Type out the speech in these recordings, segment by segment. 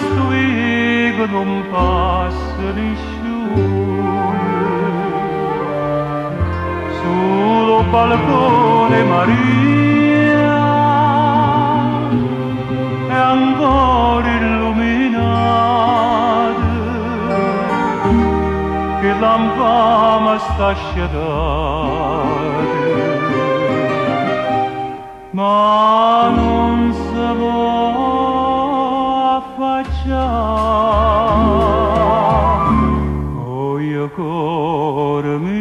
strig d'un passerișule. Sullo balcone Maria è ancora illuminata, che lampama sta sciadata, ma non si può affacciare. Oh, io cuore mio,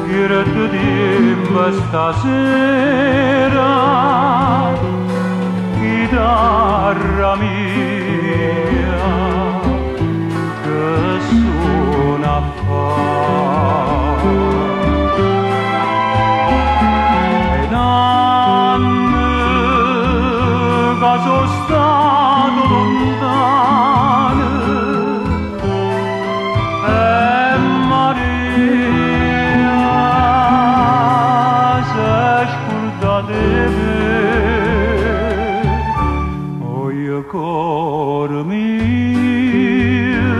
che ti dimba stasera, chitarra mia, che suona a fare. Ed anni che sono stato lontano, e Maria si è scordata di me. Oh, io cuore mio,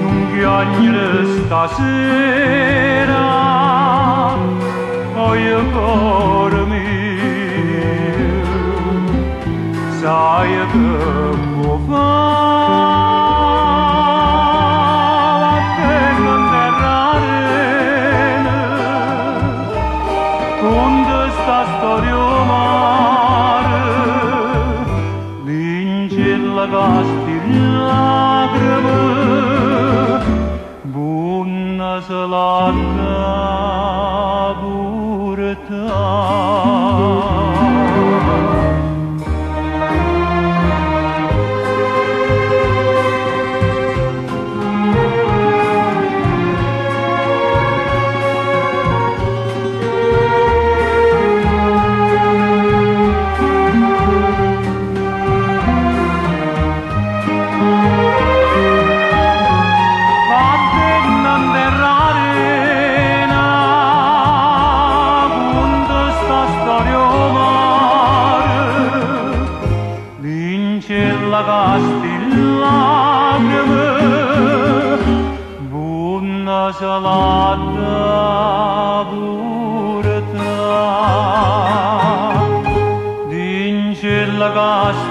non piangere stasera. Oh, io cuore mio, sai che può fare la pena terrarena, con questa storia umana, l'incella casti lacrime, buona salata pure te. La casti lacrime, buona salata pure te. Dince la casti